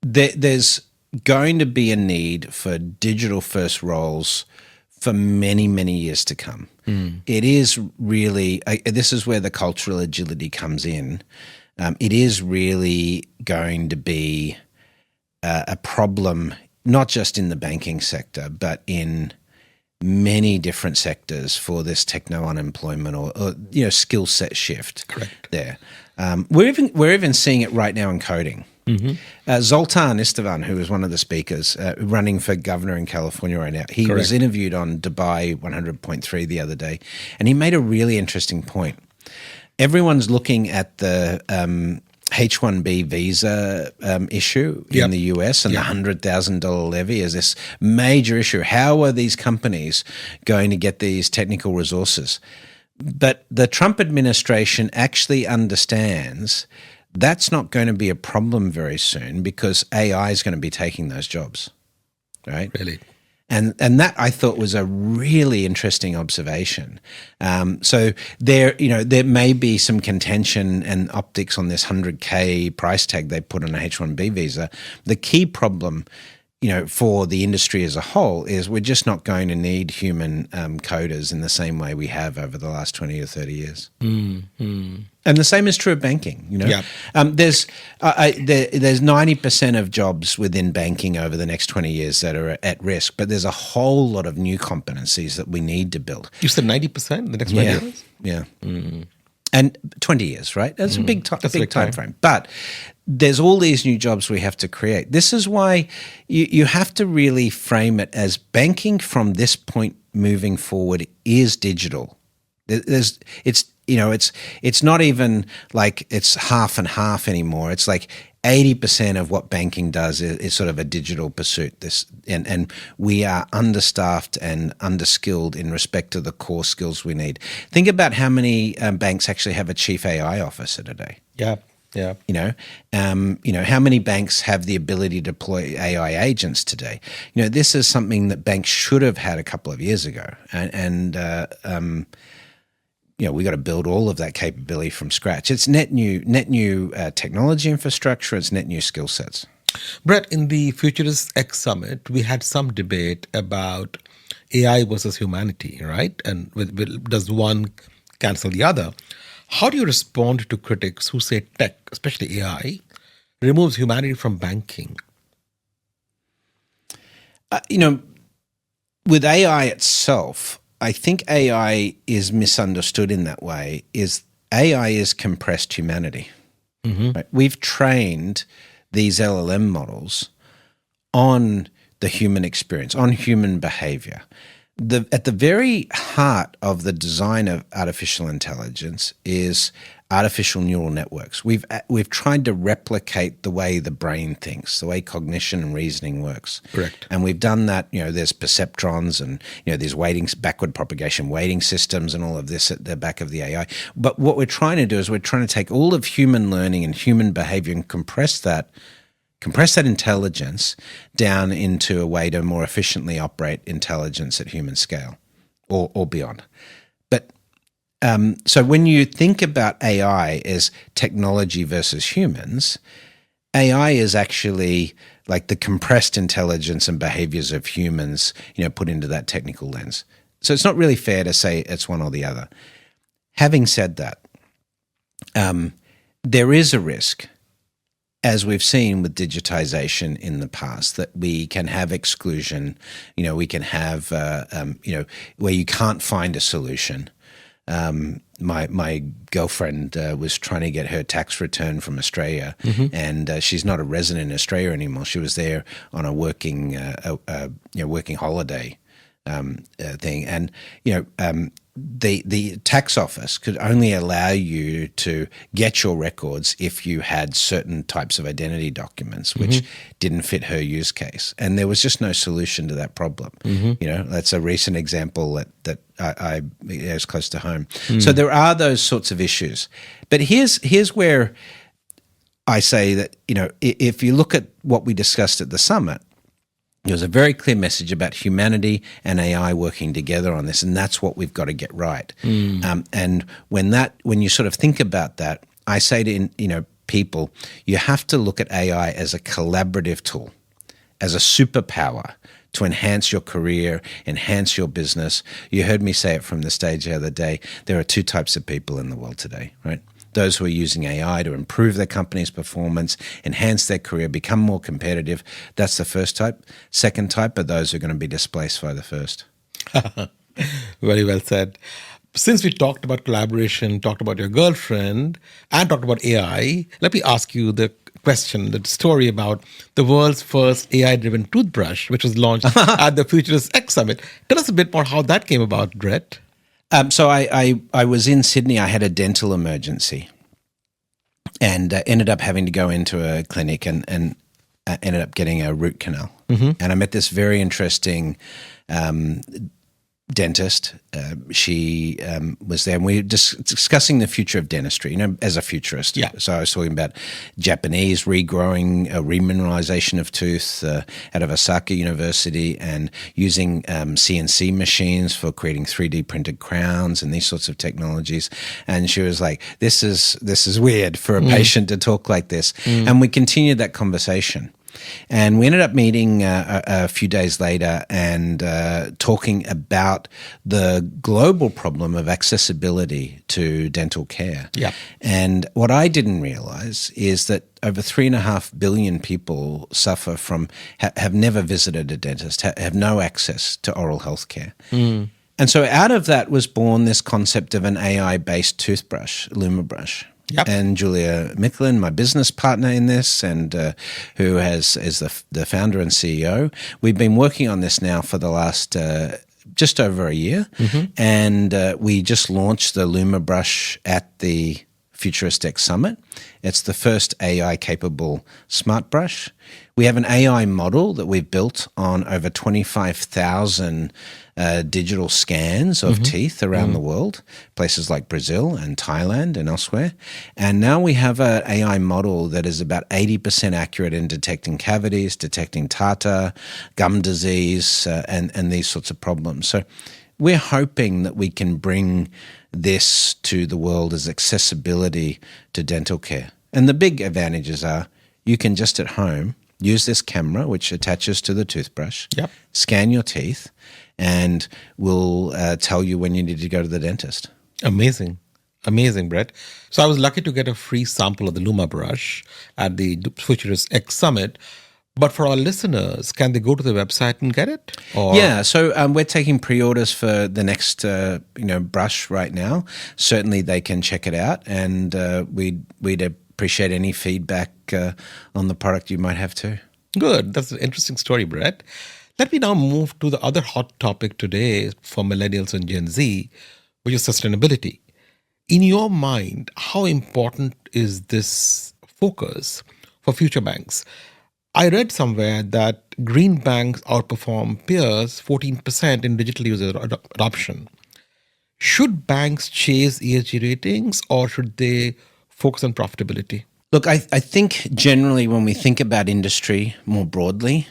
S7: There's going to be a need for digital first roles for many, many years to come. It is really, this is where the cultural agility comes in. It is really going to be a problem, not just in the banking sector, but in many different sectors for this techno unemployment or skill set shift.
S1: Correct.
S7: There. We're even seeing it right now in coding. Zoltan Istvan, who was one of the speakers running for governor in California right now, he was interviewed on Dubai 100.3 the other day, and he made a really interesting point. Everyone's looking at the H-1B visa issue in the US and the $100,000 levy as this major issue. How are these companies going to get these technical resources? But the Trump administration actually understands that's not going to be a problem very soon because AI is going to be taking those jobs, right?
S1: Really?
S7: And that I thought was a really interesting observation. So there may be some contention and optics on this 100K price tag they put on a H-1B visa. The key problem for the industry as a whole is we're just not going to need human coders in the same way we have over the last 20 or 30 years. And the same is true of banking. There's 90% of jobs within banking over the next 20 years that are at risk, but there's a whole lot of new competencies that we need to build.
S1: You said 90% the next 20 years?
S7: Yeah. And 20 years, right? That's a big time frame. But there's all these new jobs we have to create. This is why you have to really frame it as banking from this point moving forward is digital. It's not even like it's half and half anymore. It's like 80% of what banking does is sort of a digital pursuit. And we are understaffed and underskilled in respect to the core skills we need. Think about how many banks actually have a chief AI officer today.
S1: Yeah.
S7: How many banks have the ability to deploy AI agents today? This is something that banks should have had a couple of years ago, and we got to build all of that capability from scratch. It's net new technology infrastructure. It's net new skill sets.
S1: Brett, in the Futurists X Summit, we had some debate about AI versus humanity, right? And does one cancel the other? How do you respond to critics who say tech, especially AI, removes humanity from banking?
S7: With AI itself, I think AI is misunderstood in that way. AI is compressed humanity. Right? We've trained these LLM models on the human experience, on human behavior. At the very heart of the design of artificial intelligence is artificial neural networks. We've tried to replicate the way the brain thinks, the way cognition and reasoning works.
S1: Correct.
S7: And we've done that. There's perceptrons and there's backward propagation weighting systems and all of this at the back of the AI. But what we're trying to do is we're trying to take all of human learning and human behavior and compress that intelligence down into a way to more efficiently operate intelligence at human scale or beyond. But so when you think about AI as technology versus humans, AI is actually like the compressed intelligence and behaviors of humans, put into that technical lens. So it's not really fair to say it's one or the other. Having said that, there is a risk, as we've seen with digitization in the past, that we can have exclusion, we can have, where you can't find a solution. My girlfriend was trying to get her tax return from Australia, and she's not a resident in Australia anymore. She was there on a working holiday thing, and the tax office could only allow you to get your records if you had certain types of identity documents, which didn't fit her use case, and there was just no solution to that problem. That's a recent example that I is close to home. So there are those sorts of issues, but here's where I say that if you look at what we discussed at the summit, there was a very clear message about humanity and AI working together on this, and that's what we've got to get right. And when you sort of think about that, I say to people, you have to look at AI as a collaborative tool, as a superpower to enhance your career, enhance your business. You heard me say it from the stage the other day. There are two types of people in the world today, right? Those who are using AI to improve their company's performance, enhance their career, become more competitive. That's the first type. Second type are those who are going to be displaced by the first.
S1: Very well said. Since we talked about collaboration, talked about your girlfriend, and talked about AI, let me ask you the story about the world's first AI-driven toothbrush, which was launched at the Futurists X Summit. Tell us a bit more how that came about, Brett.
S7: So I was in Sydney. I had a dental emergency and ended up having to go into a clinic and ended up getting a root canal. And I met this very interesting dentist. She was there, and we were discussing the future of dentistry, as a futurist.
S1: Yeah.
S7: So I was talking about Japanese remineralization of tooth out of Osaka University, and using CNC machines for creating 3D printed crowns and these sorts of technologies. And she was like, this is weird for a patient to talk like this. And we continued that conversation. And we ended up meeting a few days later and talking about the global problem of accessibility to dental care.
S1: Yeah.
S7: And what I didn't realize is that over 3.5 billion people suffer from, have never visited a dentist, have no access to oral health care. And so out of that was born this concept of an AI-based toothbrush, LumaBrush.
S1: Yep.
S7: And Julia Micklin, my business partner in this, and who is the founder and CEO, we've been working on this now for the last just over a year, and we just launched the LumaBrush at the Futurists X Summit. It's the first AI-capable smart brush. We have an AI model that we've built on over 25,000 digital scans of teeth around the world, places like Brazil and Thailand and elsewhere. And now we have an AI model that is about 80% accurate in detecting cavities, detecting tartar, gum disease, and these sorts of problems. So we're hoping that we can bring this to the world as accessibility to dental care. And the big advantages are you can just at home use this camera, which attaches to the toothbrush, scan your teeth, and will tell you when you need to go to the dentist.
S1: Amazing. Amazing, Brett. So I was lucky to get a free sample of the LumaBrush at the Futurists X Summit. But for our listeners, can they go to the website and get it? Or?
S7: Yeah, so we're taking pre-orders for the next brush right now. Certainly they can check it out, and we'd appreciate any feedback on the product you might have too.
S1: Good. That's an interesting story, Brett. Let me now move to the other hot topic today for millennials and Gen Z, which is sustainability. In your mind, how important is this focus for future banks? I read somewhere that green banks outperform peers 14% in digital user adoption. Should banks chase ESG ratings, or should they focus on profitability?
S7: Look, I think generally when we think about industry more broadly,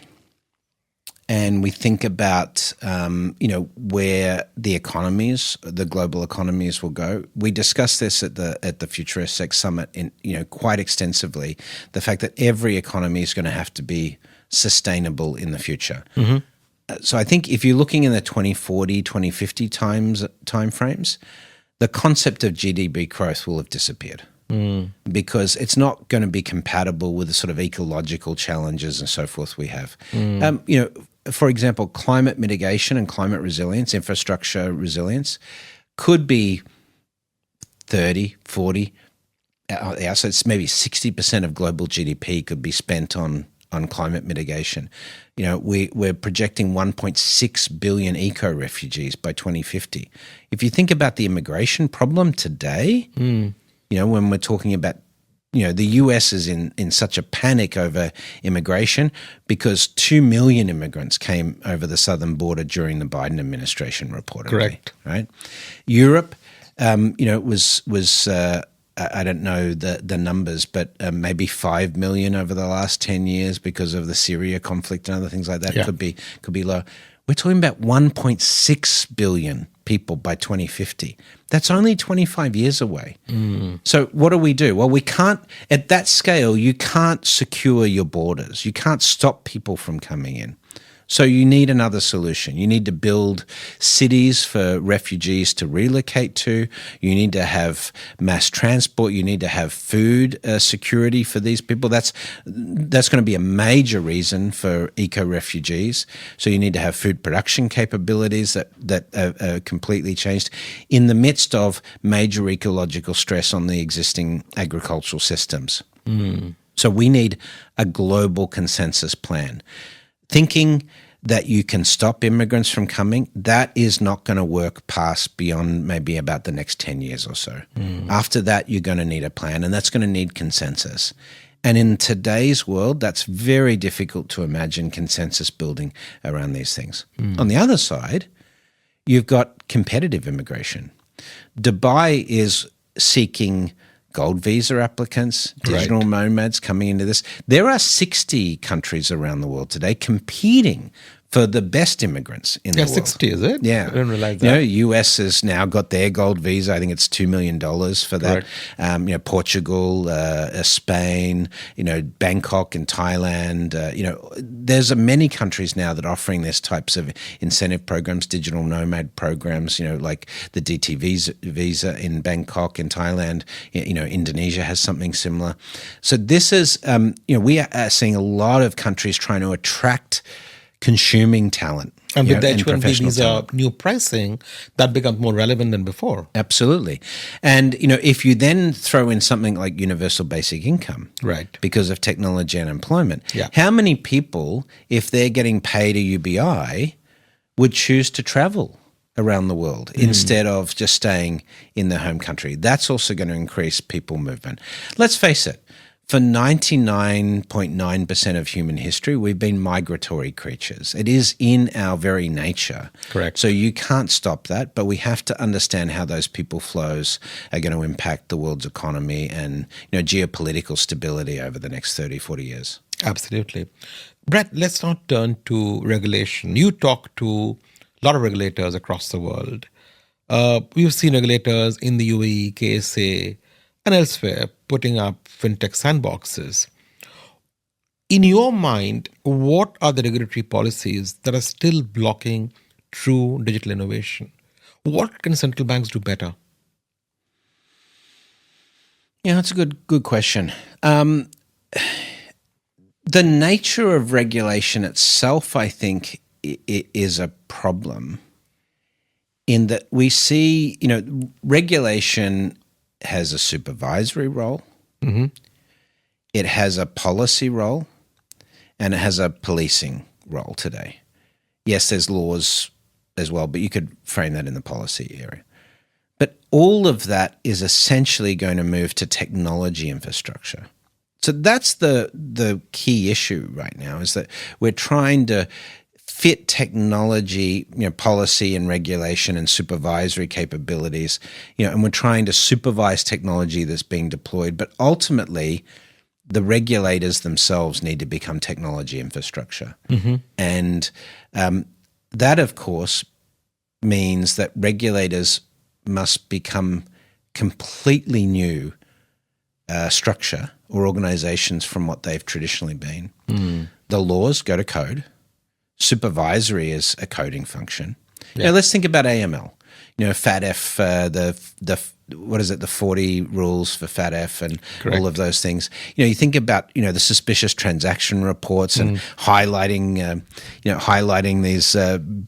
S7: and we think about where the economies, the global economies will go. We discussed this at the Futurists X Summit quite extensively. The fact that every economy is going to have to be sustainable in the future. So I think if you're looking in the 2040, 2050 time frames, the concept of GDP growth will have disappeared. Because it's not going to be compatible with the sort of ecological challenges and so forth we have. For example, climate mitigation and climate resilience, infrastructure resilience, could be 30, 40, so it's maybe 60% of global GDP could be spent on climate mitigation. We're projecting 1.6 billion eco-refugees by 2050. If you think about the immigration problem today, when we're talking about the US is in such a panic over immigration because 2 million immigrants came over the southern border during the Biden administration, reportedly.
S1: Correct.
S7: Right? Europe, was I don't know the numbers, but maybe 5 million over the last 10 years because of the Syria conflict and other things like that. Could be low. We're talking about 1.6 billion people by 2050. That's only 25 years away. So what do? Well, we can't, at that scale, you can't secure your borders. You can't stop people from coming in. So you need another solution. You need to build cities for refugees to relocate to. You need to have mass transport. You need to have food security for these people. That's going to be a major reason for eco-refugees. So you need to have food production capabilities that are completely changed in the midst of major ecological stress on the existing agricultural systems. So we need a global consensus plan. Thinking that you can stop immigrants from coming, that is not going to work past beyond maybe about the next 10 years or so. After that, you're going to need a plan, and that's going to need consensus. And in today's world, that's very difficult to imagine consensus building around these things. On the other side, you've got competitive immigration. Dubai is seeking gold visa applicants, digital nomads coming into this. There are 60 countries around the world today competing for the best immigrants in the world.
S1: 60, is it?
S7: Yeah.
S1: I didn't realize that.
S7: US has now got their gold visa. I think it's $2 million for that. Portugal, Spain, Bangkok and Thailand. There's many countries now that are offering this types of incentive programs, digital nomad programs, like the DT visa in Bangkok in Thailand. Indonesia has something similar. So this is, we are seeing a lot of countries trying to attract consuming talent.
S1: And with the H-1B
S7: professional
S1: visa
S7: talent.
S1: new pricing, that becomes more relevant than before.
S7: Absolutely. And, if you then throw in something like universal basic income,
S1: Right.
S7: because of technology and employment,
S1: Yeah.
S7: how many people, if they're getting paid a UBI, would choose to travel around the world instead of just staying in their home country? That's also going to increase people movement. Let's face it. For 99.9% of human history, we've been migratory creatures. It is in our very nature.
S1: Correct.
S7: So you can't stop that, but we have to understand how those people flows are going to impact the world's economy and geopolitical stability over the next 30, 40 years.
S1: Absolutely. Brett, let's now turn to regulation. You talk to a lot of regulators across the world. We've seen regulators in the UAE, KSA, and elsewhere putting up fintech sandboxes. In your mind, what are the regulatory policies that are still blocking true digital innovation? What can central banks do better?
S7: Yeah, that's a good question. The nature of regulation itself, I think, is a problem in that we see, regulation has a supervisory role, it has a policy role, and it has a policing role today. Yes, there's laws as well, but you could frame that in the policy area. But all of that is essentially going to move to technology infrastructure. So that's the key issue right now, is that we're trying to fit technology, policy and regulation and supervisory capabilities, and we're trying to supervise technology that's being deployed. But ultimately, the regulators themselves need to become technology infrastructure. And that, of course, means that regulators must become completely new structure or organizations from what they've traditionally been. The laws go to code. Supervisory is a coding function.
S1: Yeah.
S7: Let's think about AML. FATF, the 40 rules for FATF and
S1: Correct.
S7: all of those things. You think about, the suspicious transaction reports and highlighting these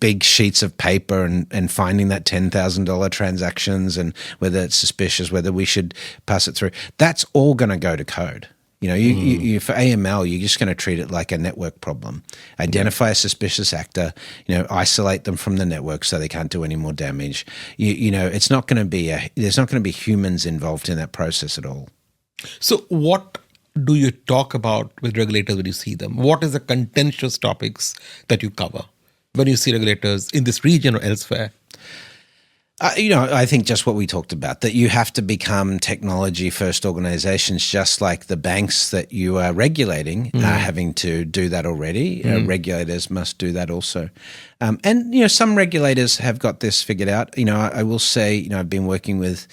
S7: big sheets of paper and finding that $10,000 transactions and whether it's suspicious, whether we should pass it through. That's all going to go to code. You for AML, you're just going to treat it like a network problem. Identify a suspicious actor, isolate them from the network so they can't do any more damage. It's not going to be there's not going to be humans involved in that process at all.
S1: So what do you talk about with regulators when you see them? What is the contentious topics that you cover when you see regulators in this region or elsewhere?
S7: I think just what we talked about, that you have to become technology-first organizations, just like the banks that you are regulating are having to do that already. Regulators must do that also. And some regulators have got this figured out. I will say, I've been working with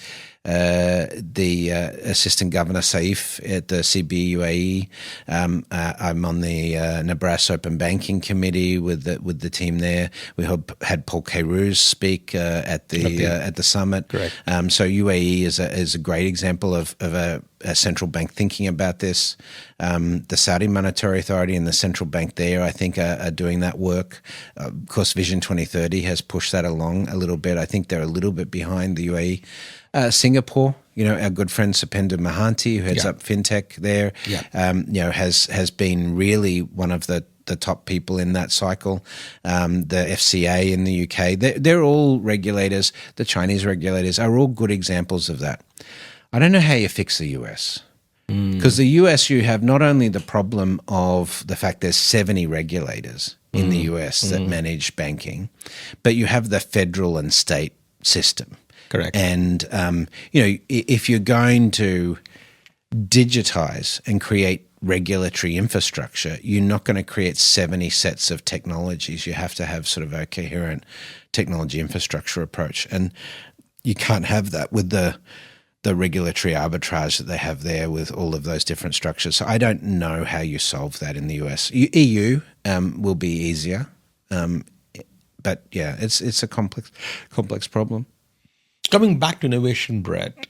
S7: the Assistant Governor Saif at the CB UAE. I'm on the Nebraska Open Banking Committee with the team there. We had Paul Kairouz speak at the summit.
S1: Correct.
S7: So UAE is a great example of a central bank thinking about this. The Saudi Monetary Authority and the central bank there, I think, are doing that work. Of course, Vision 2030 has pushed that along a little bit. I think they're a little bit behind the UAE. Singapore, our good friend Sapenda Mahanti, who heads up fintech there, has been really one of the top people in that cycle. The FCA in the UK, they're all regulators. The Chinese regulators are all good examples of that. I don't know how you fix the US. Because the US, you have not only the problem of the fact there's 70 regulators in the US that manage banking, but you have the federal and state system.
S1: Correct.
S7: And, if you're going to digitize and create regulatory infrastructure, you're not going to create 70 sets of technologies. You have to have sort of a coherent technology infrastructure approach. And you can't have that with the regulatory arbitrage that they have there with all of those different structures. So I don't know how you solve that in the US. EU will be easier. But yeah, it's a complex problem.
S1: Coming back to innovation, Brett,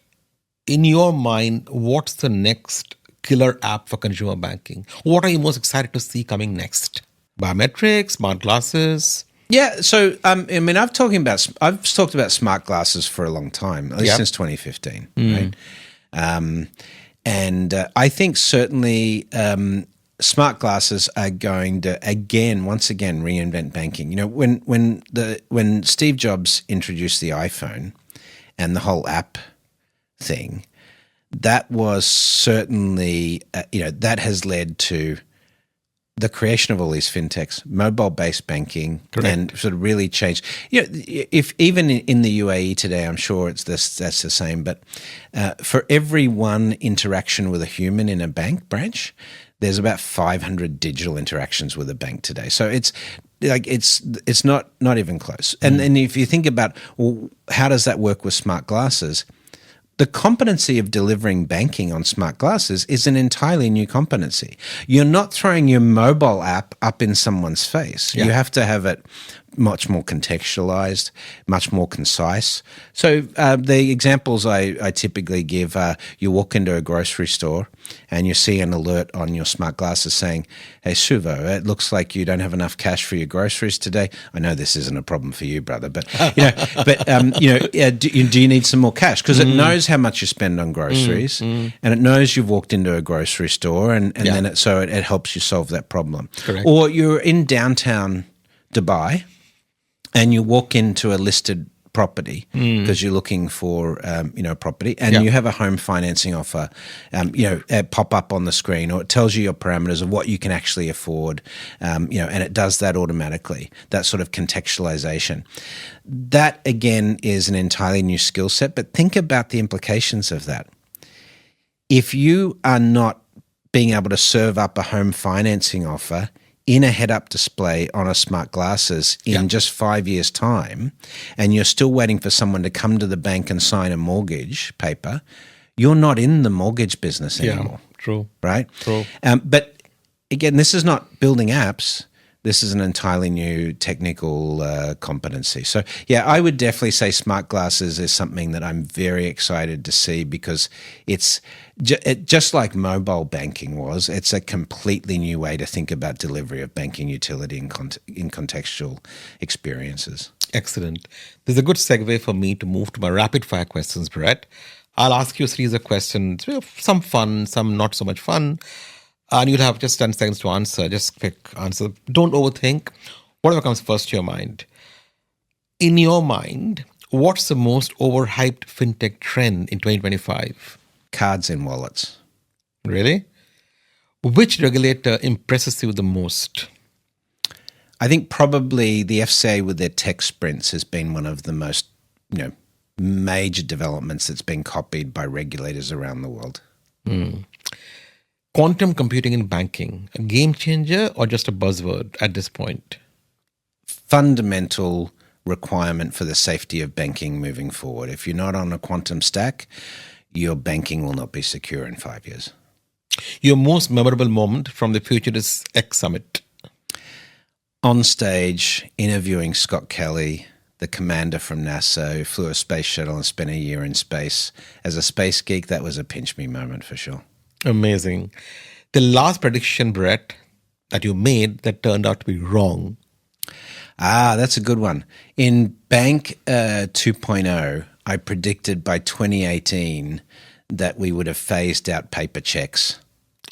S1: in your mind, what's the next killer app for consumer banking? What are you most excited to see coming next? Biometrics, smart glasses?
S7: Yeah, so I mean, I've talked about smart glasses for a long time, at least since 2015, right? And I think certainly smart glasses are going to once again reinvent banking. You know, when Steve Jobs introduced the iPhone and the whole app thing, that was certainly that has led to the creation of all these fintechs, mobile-based banking, and sort of really changed. You know, if even in the UAE today, I'm sure that's the same. But for every one interaction with a human in a bank branch, there's about 500 digital interactions with a bank today. So it's not even close. And then if you think about, well, how does that work with smart glasses? The competency of delivering banking on smart glasses is an entirely new competency. You're not throwing your mobile app up in someone's face. Yeah. You have to have it much more contextualized, much more concise. So the examples I typically give are you walk into a grocery store and you see an alert on your smart glasses saying, "Hey, Suvo, it looks like you don't have enough cash for your groceries today. I know this isn't a problem for you, brother, but do you need some more cash?" Because it knows how much you spend on groceries, and it knows you've walked into a grocery store, and then it helps you solve that problem.
S1: Correct.
S7: Or you're in downtown Dubai, and you walk into a listed property because you're looking for property, and you have a home financing offer pop up on the screen, or it tells you your parameters of what you can actually afford, and it does that automatically. That sort of contextualization. That again is an entirely new skill set, but think about the implications of that. If you are not being able to serve up a home financing offer in a head-up display on a smart glasses in just 5 years' time, and you're still waiting for someone to come to the bank and sign a mortgage paper, you're not in the mortgage business anymore.
S1: True.
S7: Right?
S1: True.
S7: But again, this is not building apps. This is an entirely new technical competency. So, yeah, I would definitely say smart glasses is something that I'm very excited to see, because it's just like mobile banking was. It's a completely new way to think about delivery of banking utility in contextual experiences.
S1: Excellent. There's a good segue for me to move to my rapid fire questions, Brett. I'll ask you a series of questions, some fun, some not so much fun. And you'll have just 10 seconds to answer. Just quick answer. Don't overthink. Whatever comes first to your mind. In your mind, what's the most overhyped fintech trend in 2025?
S7: Cards in wallets.
S1: Really? Which regulator impresses you the most?
S7: I think probably the FCA with their tech sprints has been one of the most major developments that's been copied by regulators around the world.
S1: Quantum computing in banking, a game changer or just a buzzword at this point?
S7: Fundamental requirement for the safety of banking moving forward. If you're not on a quantum stack, your banking will not be secure in 5 years.
S1: Your most memorable moment from the Futurists X Summit?
S7: On stage, interviewing Scott Kelly, the commander from NASA, who flew a space shuttle and spent a year in space. As a space geek, that was a pinch me moment for sure.
S1: Amazing. The last prediction, Brett, that you made that turned out to be wrong?
S7: That's a good one. In Bank 2.0, I predicted by 2018 that we would have phased out paper checks.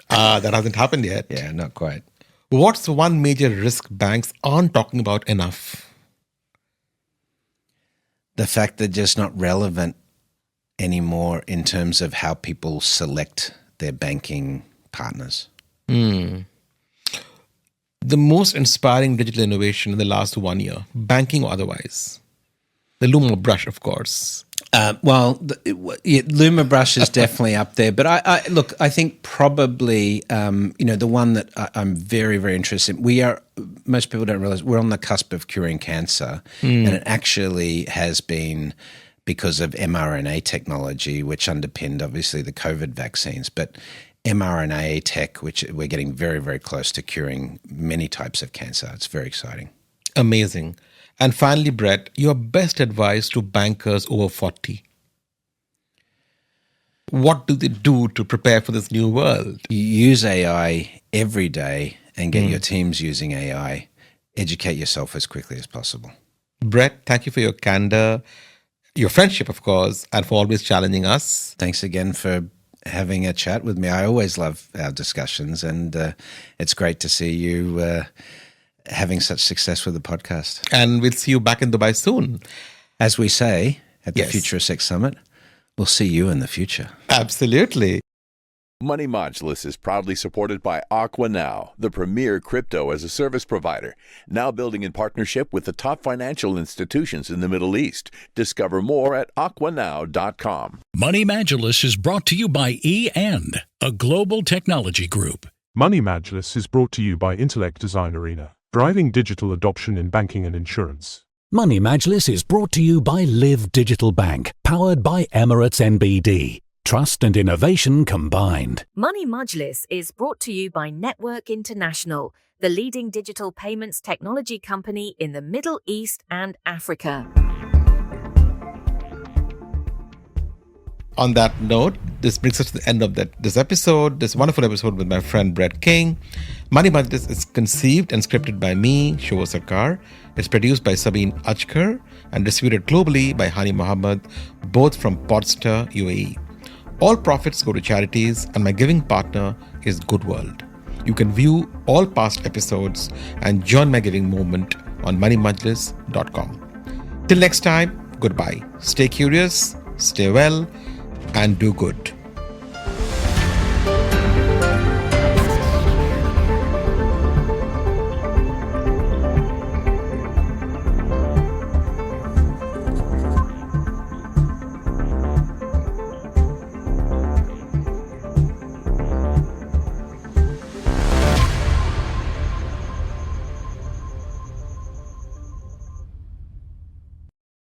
S1: That hasn't happened yet.
S7: Yeah, not quite.
S1: What's one major risk banks aren't talking about enough?
S7: The fact they're just not relevant anymore in terms of how people select their banking partners.
S1: The most inspiring digital innovation in the last 1 year, banking or otherwise? The Luma brush, of course.
S7: LumaBrush is definitely up there. But I think probably, the one that I'm very, very interested in, most people don't realize we're on the cusp of curing cancer. And it actually has been because of mRNA technology, which underpinned obviously the COVID vaccines, but mRNA tech, which we're getting very, very close to curing many types of cancer. It's very exciting.
S1: Amazing. And finally, Brett, your best advice to bankers over 40. What do they do to prepare for this new world?
S7: Use AI every day and get your teams using AI. Educate yourself as quickly as possible.
S1: Brett, thank you for your candor, your friendship, of course, and for always challenging us.
S7: Thanks again for having a chat with me. I always love our discussions, and it's great to see you having such success with the podcast.
S1: And we'll see you back in Dubai soon.
S7: As we say at the Futurists X Summit, we'll see you in the future.
S1: Absolutely.
S2: Money Majlis is proudly supported by Aqua Now, the premier crypto-as-a-service provider, now building in partnership with the top financial institutions in the Middle East. Discover more at aquanow.com.
S3: Money Majlis is brought to you by E&, a global technology group.
S4: Money Majlis is brought to you by Intellect Design Arena, driving digital adoption in banking and insurance.
S5: Money Majlis is brought to you by Live Digital Bank, powered by Emirates NBD. Trust and innovation combined.
S6: Money Majlis is brought to you by Network International, the leading digital payments technology company in the Middle East and Africa.
S1: On that note, this brings us to the end of this episode, this wonderful episode with my friend Brett King. Money Majlis is conceived and scripted by me, Suvo Sarkar. It's produced by Sabine Achkar and distributed globally by Hani Mohammed, both from Podster, UAE. All profits go to charities, and my giving partner is Good World. You can view all past episodes and join my giving movement on moneymajlis.com. Till next time, goodbye. Stay curious, stay well, and do good.